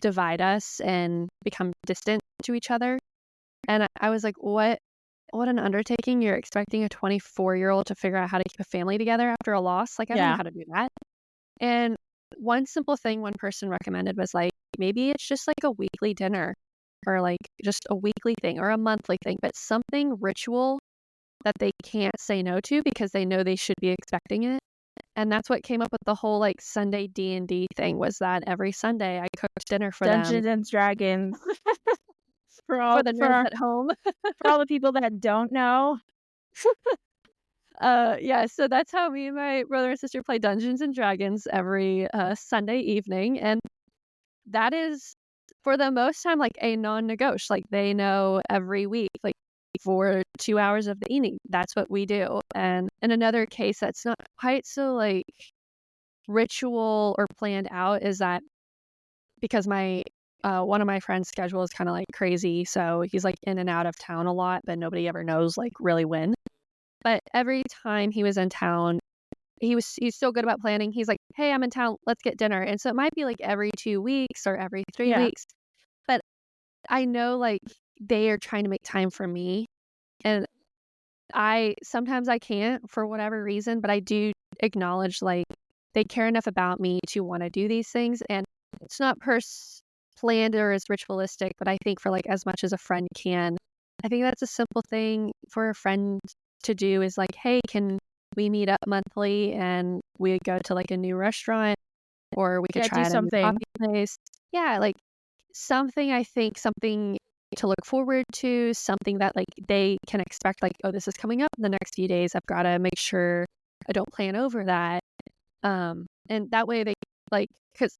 divide us and become distant to each other, and I was like, "What an undertaking. You're expecting a 24-year-old to figure out how to keep a family together after a loss? Like, I don't know Yeah. how to do that." And one simple thing one person recommended was, like, maybe it's just, like, a weekly dinner or, like, just a weekly thing or a monthly thing, but something ritual that they can't say no to because they know they should be expecting it, and that's what came up with the whole, like, Sunday D&D thing was that every Sunday I cooked dinner for them. Dungeons and Dragons for For all the for nerds at home. for all the people that don't know. Yeah, so that's how me and my brother and sister play Dungeons and Dragons every, Sunday evening, and that is, for the most time, like, a non-negotiable, like, they know every week, like, for 2 hours of the evening, that's what we do, and in another case that's not quite so, like, ritual or planned out is that because one of my friend's schedule is kinda, like, crazy, so he's, like, in and out of town a lot, but nobody ever knows, like, really when. But every time he was in town, he's so good about planning. He's like, "Hey, I'm in town. Let's get dinner." And so it might be like every 2 weeks or every 3 Yeah. weeks, but I know, like, they are trying to make time for me, and I sometimes I can't for whatever reason, but I do acknowledge, like, they care enough about me to wanna do these things, and it's not planned or as ritualistic, but I think for, like, as much as a friend can, I think that's a simple thing for a friend to do is like, "Hey, can we meet up monthly and we go to, like, a new restaurant, or we could Yeah, try do at a new something. coffee place." Yeah, like, something to look forward to, something that, like, they can expect, like, "Oh, this is coming up in the next few days. I've gotta make sure I don't plan over that." And that way they like, because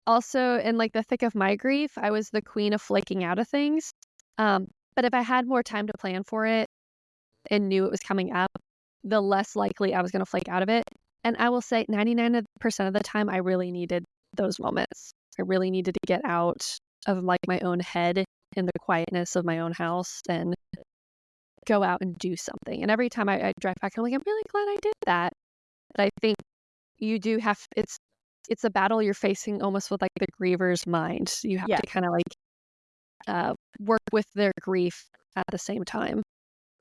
also in, like, the thick of my grief, I was the queen of flaking out of things, um, but if I had more time to plan for it and knew it was coming up, the less likely I was gonna flake out of it, and I will say 99% of the time, I really needed those moments. I really needed to get out of, like, my own head in the quietness of my own house and go out and do something, and every time I drive back, I'm like, "I'm really glad I did that." But I think you do have it's a battle you're facing almost with, like, the griever's mind. You have Yeah. to kinda, like, work with their grief at the same time.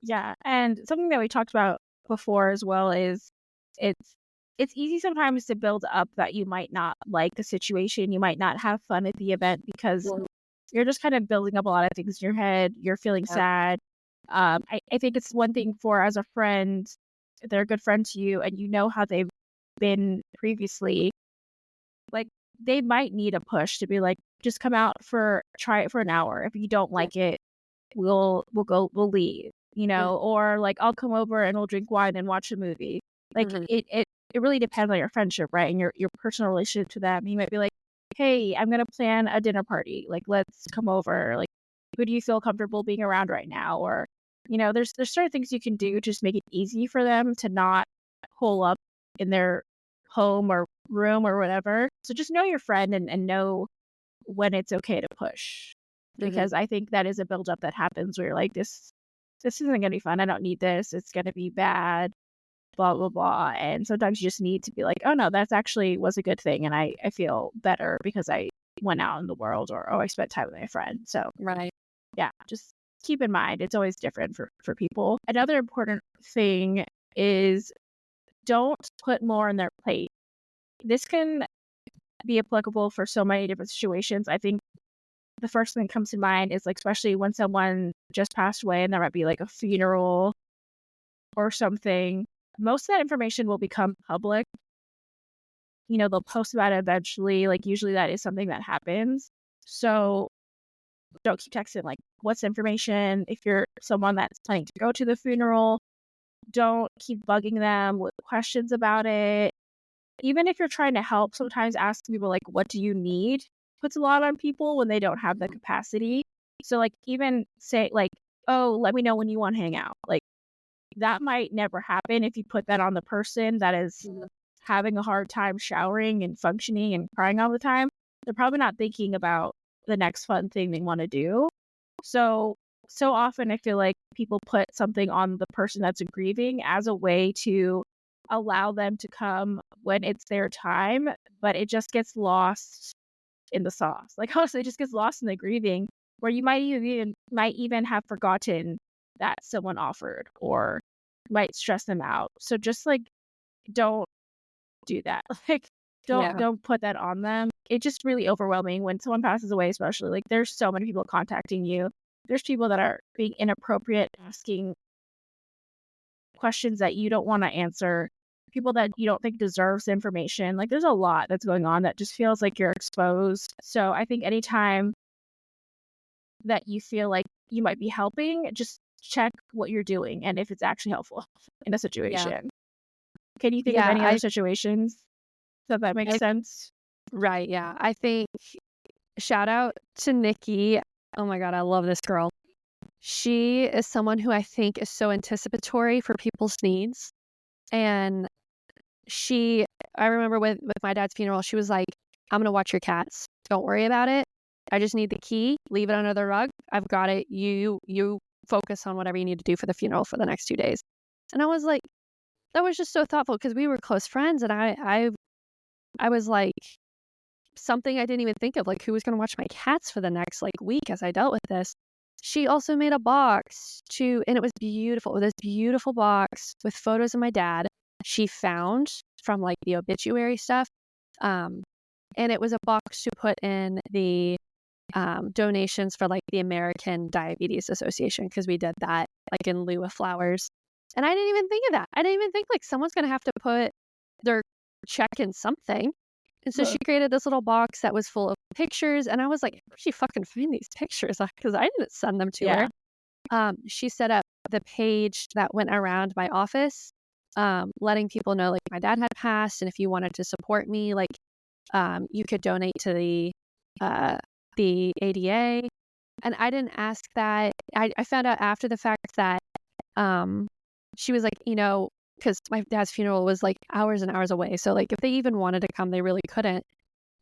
Yeah, and something that we talked about before as well is it's it's easy sometimes to build up that you might not like the situation, you might not have fun at the event because Mhm. you're just kind of building up a lot of things in your head, you're feeling Yep. sad. I think it's one thing for as a friend, they're a good friend to you and you know how they've been previously, like, they might need a push to be like, "Just come out for try it for an hour. If you don't Yeah. like it, we'll leave," Mhm. or like, "I'll come over and we'll drink wine and watch a movie." Like, Mhm. it really depends on your friendship, right? And your personal relationship to them. You might be like, "Hey, I'm gonna plan a dinner party. Like, let's come over. Like, who do you feel comfortable being around right now?" Or, there's certain things you can do to just make it easy for them to not hole up in their home or room or whatever. So just know your friend and know when it's okay to push. Mhm. Because I think that is a buildup that happens where you're like, this isn't gonna be fun. I don't need this. It's gonna be bad, blah, blah, blah. And sometimes you just need to be like, oh no, that's actually was a good thing. And I feel better because I went out in the world or oh I spent time with my friend. So Right. yeah, just keep in mind it's always different for people. Another important thing is don't put more on their plate. This can be applicable for so many different situations. I think the first thing that comes to mind is, like, especially when someone just passed away and there might be, like, a funeral or something. Most of that information will become public. They'll post about it eventually, like, usually that is something that happens. So, don't keep texting, like, "What's information?" If you're someone that's planning to go to the funeral, don't keep bugging them with questions about it. Even if you're trying to help, sometimes asking people, like, "What do you need?" puts a lot on people when they don't have the capacity. So, like, even say, like, "Oh, let me know when you wanna hang out." Like, that might never happen if you put that on the person that is Mhm. having a hard time showering and functioning and crying all the time. They're probably not thinking about the next fun thing they wanna do. So, so often I feel like people put something on the person that's grieving as a way to allow them to come when it's their time, but it just gets lost in the sauce. Like, honestly, it just gets lost in the grieving where you might even have forgotten that someone offered or might stress them out. So just like don't do that. Like Yeah. don't put that on them. It's just really overwhelming when someone passes away, especially. Like there's so many people contacting you. There's people that are being inappropriate, asking questions that you don't want to answer, people that you don't think deserves information. Like there's a lot that's going on that just feels like you're exposed. So I think anytime that you feel like you might be helping, just check what you're doing and if it's actually helpful in a Yeah. situation. Can you think of Yeah, any other situations that makes I sense? right, yeah. I think shout out to Nikki. Oh my god, I love this girl. She is someone who I think is so anticipatory for people's needs, and she I remember with my dad's funeral, she was like, "I'm gonna watch your cats. Don't worry about it. I just need the key. Leave it under the rug. I've got it. You focus on whatever you need to do for the funeral for the next 2 days." And I was like, that was just so thoughtful because we were close friends, and I was like, something I didn't even think of, like, who was gonna watch my cats for the next, like, week as I dealt with this. She also made a box and it was beautiful, this beautiful box with photos of my dad she found from, like, the obituary stuff, um, and it was a box to put in the, donations for, like, the American Diabetes Association because we did that, like, in lieu of flowers, and I didn't even think of that. I didn't even think, like, someone's gonna have to put their check in something. And so she Huh. created this little box that was full of pictures, and I was like, "Where'd she fucking find these pictures?" Because I didn't send them to her. Yeah. She set up the page that went around my office, letting people know, like, my dad had passed, and if you wanted to support me, like, you could donate to uh, the ADA. And I didn't ask that. I found out after the fact that um, she was like, because my dad's funeral was, like, hours and hours away, so, like, if they even wanted to come, they really couldn't.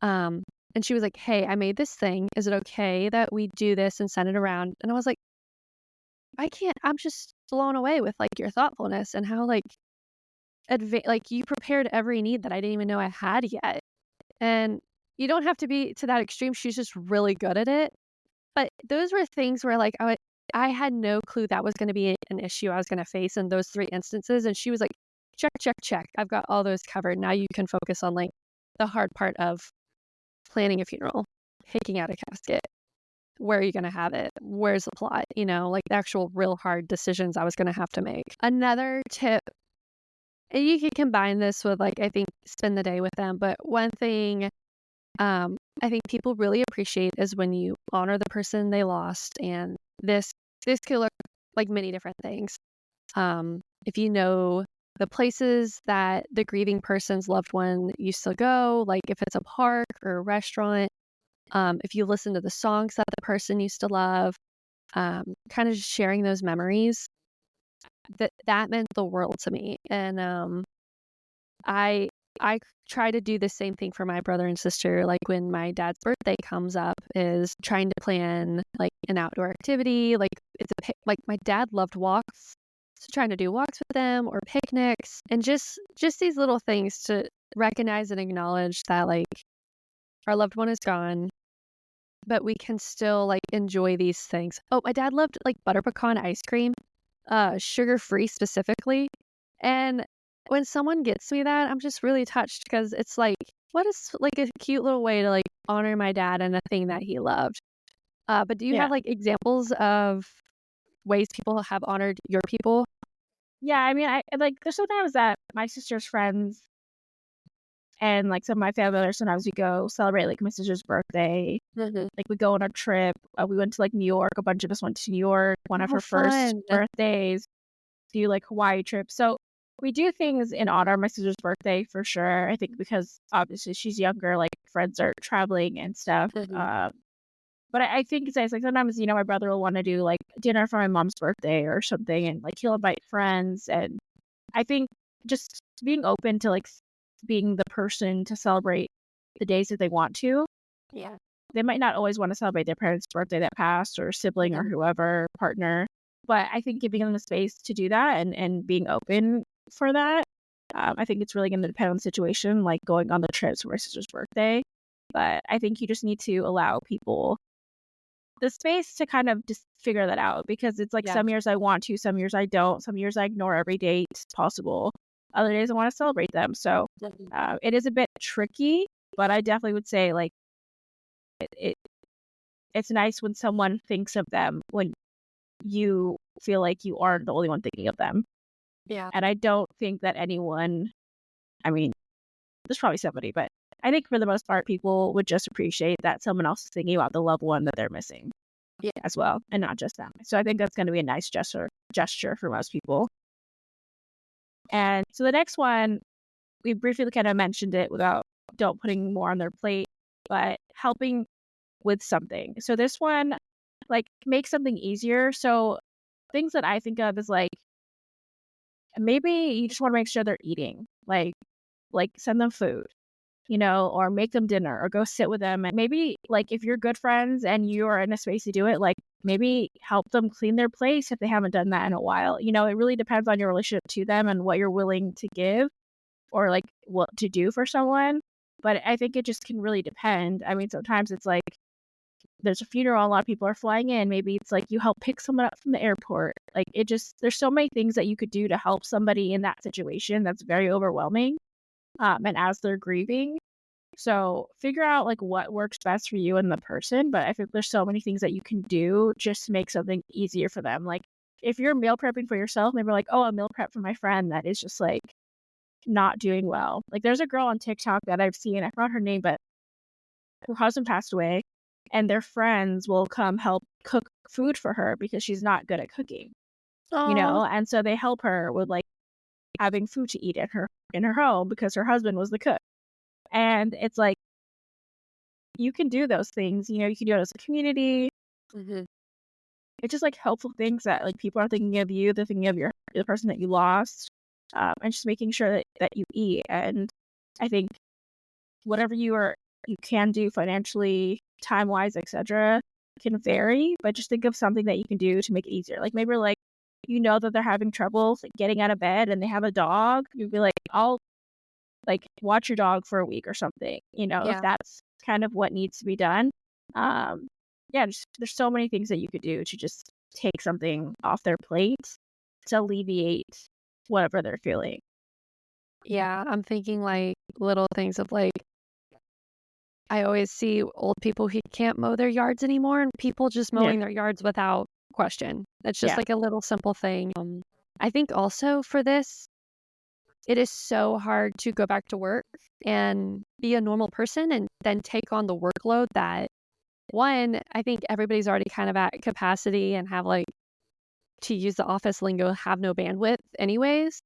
Um, and she was like, "Hey, I made this thing. Is it okay that we do this and send it around?" And I was like, "I can't." I'm just blown away with, like, your thoughtfulness and how, like, like, you prepared every need that I didn't even know I had yet. And you don't have to be to that extreme. She's just really good at it. But those were things where, like, I had no clue that was gonna be an issue I was gonna face in those 3 instances, and she was like, "Check, check, check. I've got all those covered. Now you can focus on, like, the hard part of planning a funeral, picking out a casket. Where are you gonna have it? Where's the plot?" Like, the actual real hard decisions I was gonna have to make. Another tip and you could combine this with, like, I think spend the day with them, but one thing, I think people really appreciate is when you honor the person they lost, and this could look like many different things. If you know the places that the grieving person's loved one used to go, like if it's a park or a restaurant, if you listen to the songs that the person used to love, kind of just sharing those memories, that meant the world to me. And I I try to do the same thing for my brother and sister. Like when my dad's birthday comes up, is trying to plan like an outdoor activity. Like like my dad loved walks, so trying to do walks with them or picnics, and just these little things to recognize and acknowledge that like our loved one is gone, but we can still like enjoy these things. Oh, my dad loved like butter pecan ice cream, sugar-free specifically, and when someone gets me that, I'm just really touched because it's like, what is like a cute little way to like honor my dad and a thing that he loved. But do you Yeah. have like examples of ways people have honored your people? Yeah, I mean, I like, there's sometimes that my sister's friends and, like, some of my family members, sometimes we go celebrate, like, my sister's birthday. Mhm. Like, we go on a trip. We went to, like, New York. A bunch of us went to New York, one of Oh, her first fun. birthdays, do, like, Hawaii trips. So, we do things in honor of my sister's birthday for sure. I think because, obviously, she's younger, like, friends are traveling and stuff. Mhm. But I think it's nice, like, sometimes, my brother will wanna do, like, dinner for my mom's birthday or something, and, like, he'll invite friends, and I think just being open to, like, being the person to celebrate the days that they want to. Yeah. They might not always wanna celebrate their parent's birthday that passed or sibling or Mhm. whoever, partner, but I think giving them the space to do that and being open for that, I think it's really gonna depend on the situation, like going on the trips for my sister's birthday, but I think you just need to allow people the space to kind of just figure that out because it's like Yeah. some years I want to, some years I don't, some years I ignore every date possible. Other days I want to celebrate them. So Mhm. it is a bit tricky, but I definitely would say like it it's nice when someone thinks of them when you feel like you aren't the only one thinking of them. Yeah. And I don't think that anyone, I mean, there's probably somebody, but I think for the most part, people would just appreciate that someone else is thinking about the loved one that they're missing Yeah. as well, and not just them. So I think that's gonna be a nice gesture for most people. And so the next one, we briefly kind of mentioned it without don't putting more on their plate, but helping with something. So this one, like, make something easier. So things that I think of is like maybe you just want to make sure they're eating. Like send them food, or make them dinner or go sit with them. And maybe like if you're good friends and you are in a space to do it, like maybe help them clean their place if they haven't done that in a while. It really depends on your relationship to them and what you're willing to give or like what to do for someone. But I think it just can really depend. I mean, sometimes it's like there's a funeral, a lot of people are flying in. Maybe it's like you help pick someone up from the airport. Like there's so many things that you could do to help somebody in that situation that's very overwhelming. And as they're grieving, so figure out like what works best for you and the person. But I think there's so many things that you can do just to make something easier for them. Like if you're meal prepping for yourself, maybe like, oh, a meal prep for my friend that is just like not doing well. Like there's a girl on TikTok that I've seen, I forgot her name, but her husband passed away and their friends will come help cook food for her because she's not good at cooking, Oh. and so they help her with like having food to eat in her home because her husband was the cook. And it's like you can do those things, you can do it as a community. Mhm. It's just like helpful things that like people are thinking of you, they're thinking of the person that you lost, and just making sure that you eat. And I think whatever you can do financially, time wise, etc., can vary, but just think of something that you can do to make it easier. Like maybe like that they're having trouble like, getting out of bed and they have a dog, you'd be like, I'll like watch your dog for a week or something, if Yeah. that's kind of what needs to be done. Um, yeah, there's so many things that you could do to just take something off their plate to alleviate whatever they're feeling. Yeah, I'm thinking, like, little things of, like, I always see old people who can't mow their yards anymore and people just Yeah, mowing their yards without question. It's just, yeah, like, a little simple thing. I think also for this, it is so hard to go back to work and be a normal person and then take on the workload that, one, I think everybody's already kind of at capacity and have, like, to use the office lingo, have no bandwidth anyways.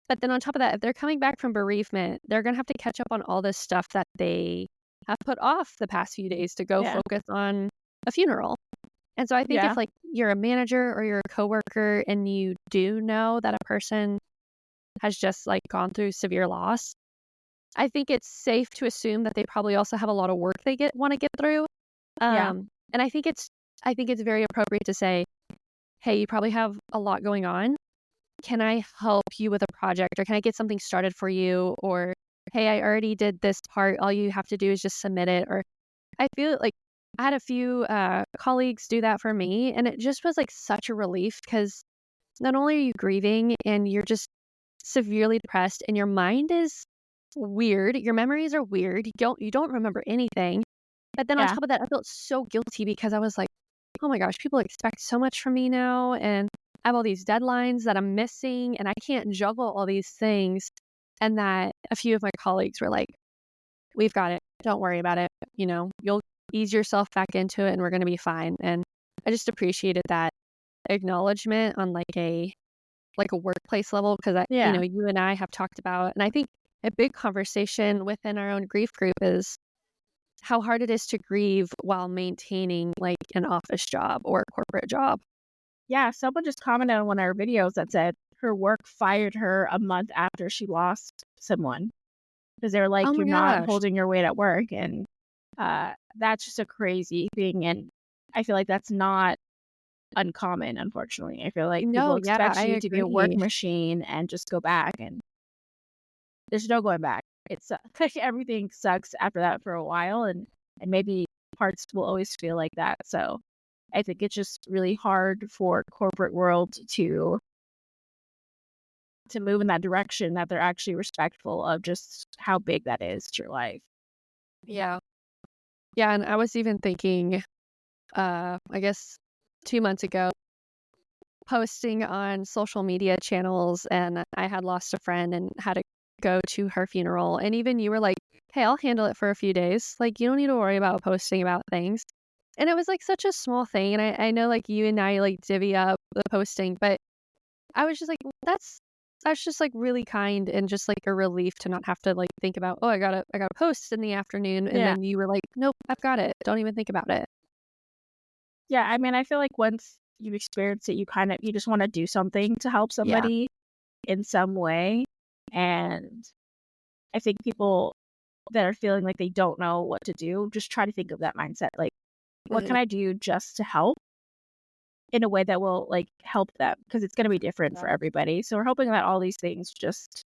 But then on top of that, if they're coming back from bereavement, they're gonna have to catch up on all this stuff that they have put off the past few days to go Yeah. focus on a funeral. And so I think if, Yeah. like, you're a manager or you're a coworker and you do know that a person has just, like, gone through severe loss, I think it's safe to assume that they probably also have a lot of work they wanna get through. Yeah. And I think it's very appropriate to say, "Hey, you probably have a lot going on. Can I help you with a project, or can I get something started for you?" Or, "Hey, I already did this part. All you have to do is just submit it." Or I feel like I had a few colleagues do that for me, and it just was like such a relief because not only are you grieving and you're just severely depressed and your mind is weird, your memories are weird, you don't remember anything. But then on Yeah. top of that, I felt so guilty because I was like, "Oh my gosh, people expect so much from me now, and I have all these deadlines that I'm missing, and I can't juggle all these things." And that a few of my colleagues were like, "We've got it. Don't worry about it. You'll ease yourself back into it, and we're gonna be fine." And I just appreciated that acknowledgement on like a workplace level because Yeah. you and I have talked about, and I think a big conversation within our own grief group is how hard it is to grieve while maintaining, like, an office job or a corporate job. Yeah. Someone just commented on one of our videos that said her work fired her a month after she lost someone because they were like, Oh "You're my not gosh. holding your weight at work." And that's just a crazy thing. And I feel like that's not uncommon, unfortunately. I feel like people No, yeah, expect I you to be a work agree. machine and just go back, and there's no going back. It's like everything sucks after that for a while, and maybe parts will always feel like that. So I think it's just really hard for corporate world to move in that direction, that they're actually respectful of just how big that is to your life. Yeah. Yeah, and I was even thinking, I guess 2 months ago, posting on social media channels, and I had lost a friend and had to go to her funeral, and even you were like, "Hey, I'll handle it for a few days. Like, you don't need to worry about posting about things." And it was, like, such a small thing, and I know, like, you and I, like, divvy up the posting, but I was just like, that's just, like, really kind and just, like, a relief to not have to, like, think about, "Oh, I gotta post in the afternoon," and Yeah. then you were like, "Nope, I've got it. Don't even think about it." Yeah, I mean, I feel like once you experience it, you just wanna do something to help Yeah. somebody in some way, and I think people that are feeling like they don't know what to do, just try to think of that mindset, like, "What Mhm. can I do just to help in a way that will, like, help them?" Because it's gonna be different for Yeah. everybody, so we're hoping that all these things just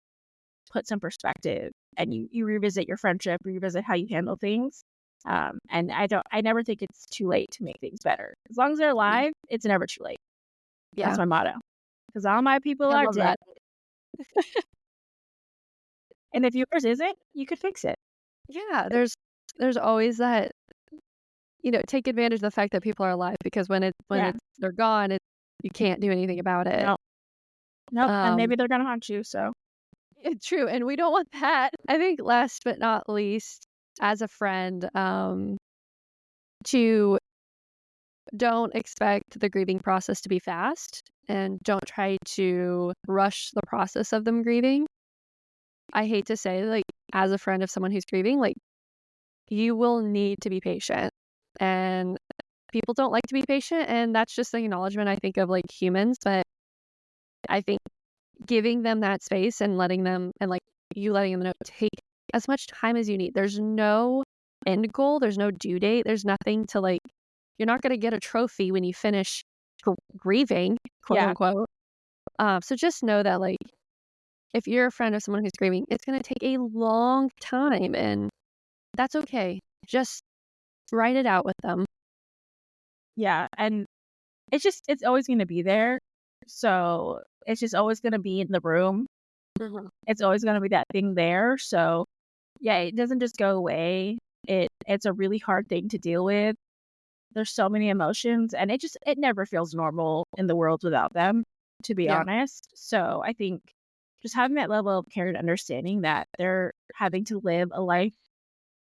put some perspective, and you revisit your friendship, revisit how you handle things, and I never think it's too late to make things better. As long as they're Mhm. alive, it's never too late. That's Yeah. my motto. Because all my people I are love dead, that. and if yours isn't, you could fix it. Yeah, there's always that, take advantage of the fact that people are alive because when Yeah. it's they're gone, you can't do anything about it. No. Nope, and Um, maybe they're gonna haunt you, so true, and we don't want that. I think last but not least, as a friend, to don't expect the grieving process to be fast and don't try to rush the process of them grieving. I hate to say, like, as a friend of someone who's grieving, like, you will need to be patient. And people don't like to be patient, and that's just the acknowledgement I think of like humans. But I think giving them that space and letting them and like you letting them know take as much time as you need. There's no end goal, there's no due date, there's nothing to like you're not gonna get a trophy when you finish grieving, quote yeah, unquote. So just know that like if you're a friend of someone who's grieving, it's gonna take a long time and that's okay. Just write it out with them. yeah, and it's always gonna be there, so it's just always gonna be in the room. Mhm. It's always gonna be that thing there, so, yeah, it doesn't just go away. It's a really hard thing to deal with. There's so many emotions, and it never feels normal in the world without them, to be Yeah. honest. So, I think just having that level of care and understanding that they're having to live a life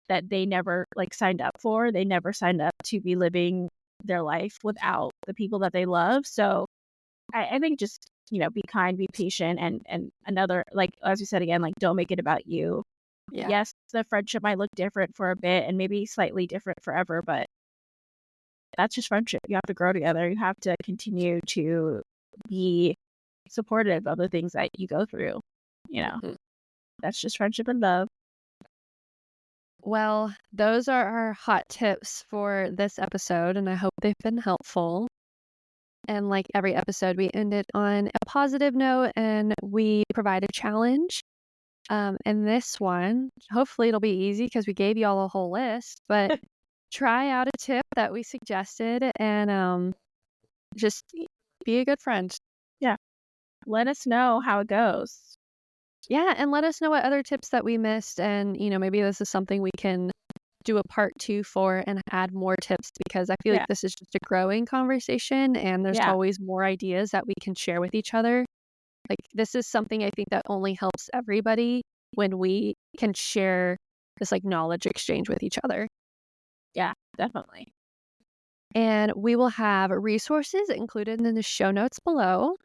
that they never like signed up for. They never signed up to be living their life without the people that they love. So I think just, be kind, be patient, and another, like, as we said again, like, don't make it about you. Yeah. Yes, the friendship might look different for a bit and maybe slightly different forever, but that's just friendship. You have to grow together. You have to continue to be supportive of the things that you go through. You know, Mhm. that's just friendship and love. Well, those are our hot tips for this episode, and I hope they've been helpful. And like every episode, we end it on a positive note and we provide a challenge. And this one, hopefully it'll be easy because we gave you all a whole list, but try out a tip that we suggested and just be a good friend. Yeah. Let us know how it goes. Yeah, and let us know what other tips that we missed. And, maybe this is something we can do a part two for and add more tips because I feel like Yeah. this is just a growing conversation and there's Yeah. always more ideas that we can share with each other. Like, this is something I think that only helps everybody when we can share this like knowledge exchange with each other. Yeah. Definitely. And we will have resources included in the show notes below.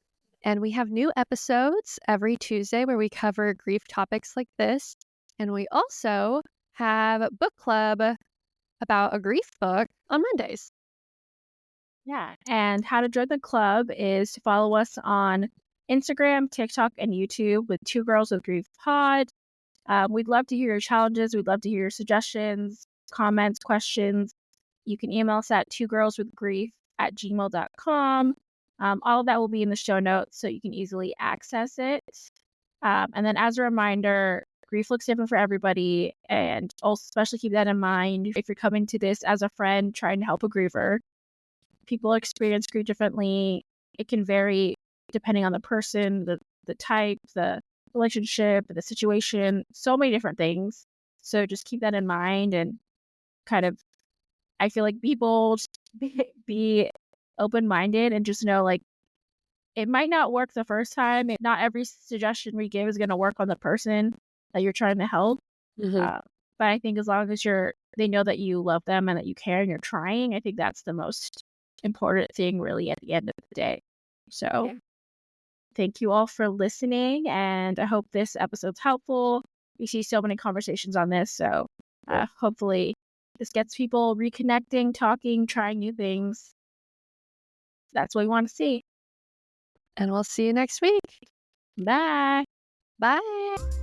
And we have new episodes every Tuesday where we cover grief topics like this. And we also have a book club about a grief book on Mondays. Yeah. And how to join the club is to follow us on Instagram, TikTok, and YouTube with Two Girls with Grief Pod. We'd love to hear your challenges. We'd love to hear your suggestions, comments, questions. You can email us at twogirlswithgrief@gmail.com. All of that will be in the show notes so you can easily access it. And then as a reminder, grief looks different for everybody. And also, especially keep that in mind if you're coming to this as a friend trying to help a griever. People experience grief differently. It can vary depending on the person, the type, the relationship, the situation, so many different things. So just keep that in mind and kind of, I feel like be bold, be open minded, and just know like it might not work the first time. Not every suggestion we give is going to work on the person that you're trying to help. Mhm. Uh, but I think as long as they know that you love them and that you care and you're trying, I think that's the most important thing really at the end of the day. So Yeah. thank you all for listening, and I hope this episode's helpful. We see so many conversations on this, so hopefully this gets people reconnecting, talking, trying new things. That's what we want to see. And we'll see you next week. Bye. Bye.